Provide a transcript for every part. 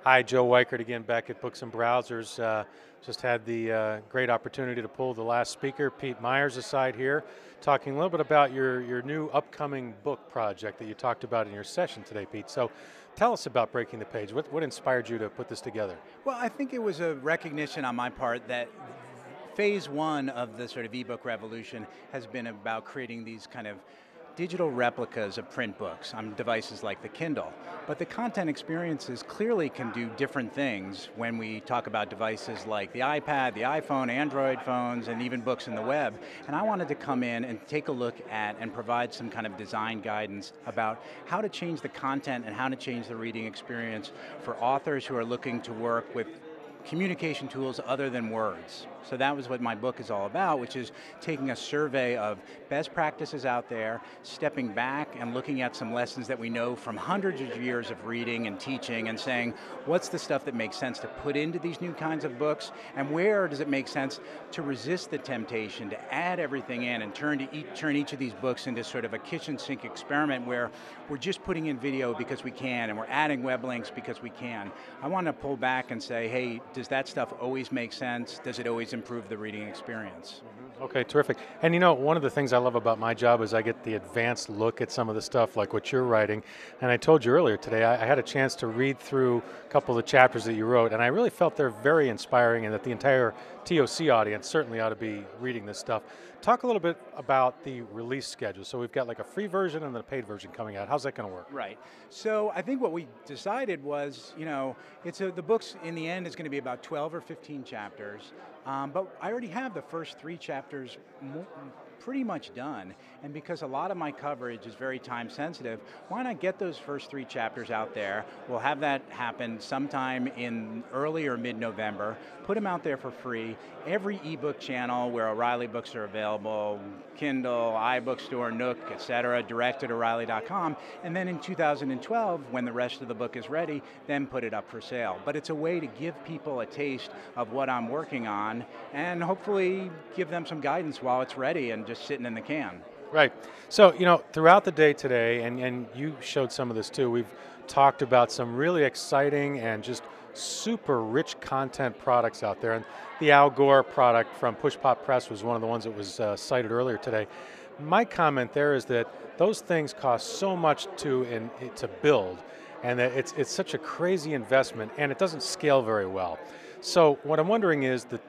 Hi, Joe Weichert again back at Books and Browsers. Just had the great opportunity to pull the last speaker, Pete Meyers, aside here, talking a little bit about your new upcoming book project that you talked about in your session today, Pete. So tell us about Breaking the Page. What inspired you to put this together? Well, I think it was a recognition on my part that phase one of the sort of ebook revolution has been about creating these kind of digital replicas of print books on devices like the Kindle. But the content experiences clearly can do different things when we talk about devices like the iPad, the iPhone, Android phones, and even books in the web. And I wanted to come in and take a look at and provide some kind of design guidance about how to change the content and how to change the reading experience for authors who are looking to work with communication tools other than words. So that was what my book is all about, which is taking a survey of best practices out there, stepping back and looking at some lessons that we know from hundreds of years of reading and teaching and saying, what's the stuff that makes sense to put into these new kinds of books, and where does it make sense to resist the temptation to add everything in and turn each of these books into sort of a kitchen sink experiment where we're just putting in video because we can and we're adding web links because we can. I want to pull back and say, hey, does that stuff always make sense? Does it always improve the reading experience? Okay, terrific. And you know, one of the things I love about my job is I get the advanced look at some of the stuff like what you're writing. And I told you earlier today, I had a chance to read through a couple of the chapters that you wrote, and I really felt they're very inspiring and that the entire TOC audience certainly ought to be reading this stuff. Talk a little bit about the release schedule. So we've got like a free version and then a paid version coming out. How's that going to work? Right. So I think what we decided was, the books in the end is going to be about 12 or 15 chapters, but I already have the first 3 chapters pretty much done, and because a lot of my coverage is very time sensitive, why not get those first 3 chapters out there? We'll have that happen sometime in early or mid-November, put them out there for free, every ebook channel where O'Reilly books are available, Kindle, iBookstore, Nook, etc., direct at O'Reilly.com, and then in 2012, when the rest of the book is ready, then put it up for sale. But it's a way to give people a taste of what I'm working on, and hopefully give them some guidance while it's ready and just sitting in the can. Right. So, throughout the day today, and you showed some of this too, we've talked about some really exciting and just super rich content products out there. And the Al Gore product from Push Pop Press was one of the ones that was cited earlier today. My comment there is that those things cost so much to build, and that it's such a crazy investment, and it doesn't scale very well. So what I'm wondering is the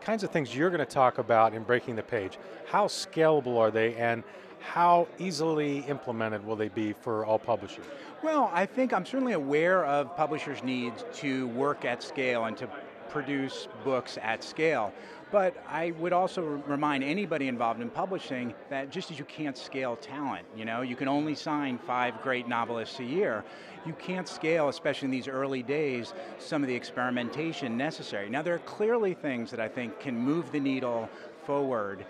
kinds of things you're going to talk about in Breaking the Page. How scalable are they, and how easily implemented will they be for all publishers? Well, I think I'm certainly aware of publishers' needs to work at scale and to produce books at scale. But I would also remind anybody involved in publishing that just as you can't scale talent, you can only sign 5 great novelists a year, you can't scale, especially in these early days, some of the experimentation necessary. Now, there are clearly things that I think can move the needle forward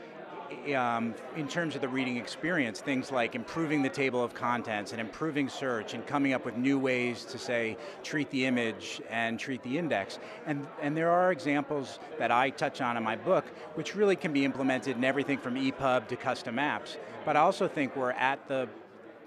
in terms of the reading experience, things like improving the table of contents and improving search and coming up with new ways to, say, treat the image and treat the index. And there are examples that I touch on in my book which really can be implemented in everything from EPUB to custom apps. But I also think we're at the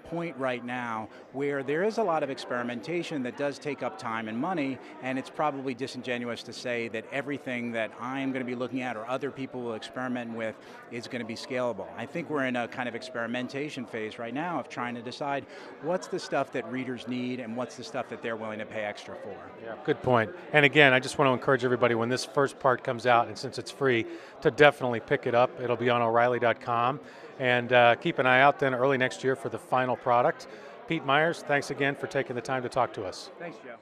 point right now where there is a lot of experimentation that does take up time and money, and it's probably disingenuous to say that everything that I'm going to be looking at or other people will experiment with is going to be scalable. I think we're in a kind of experimentation phase right now of trying to decide what's the stuff that readers need and what's the stuff that they're willing to pay extra for. Yeah, good point. And again, I just want to encourage everybody when this first part comes out, and since it's free, to definitely pick it up. It'll be on O'Reilly.com. And keep an eye out then early next year for the final product. Pete Meyers, thanks again for taking the time to talk to us. Thanks, Joe.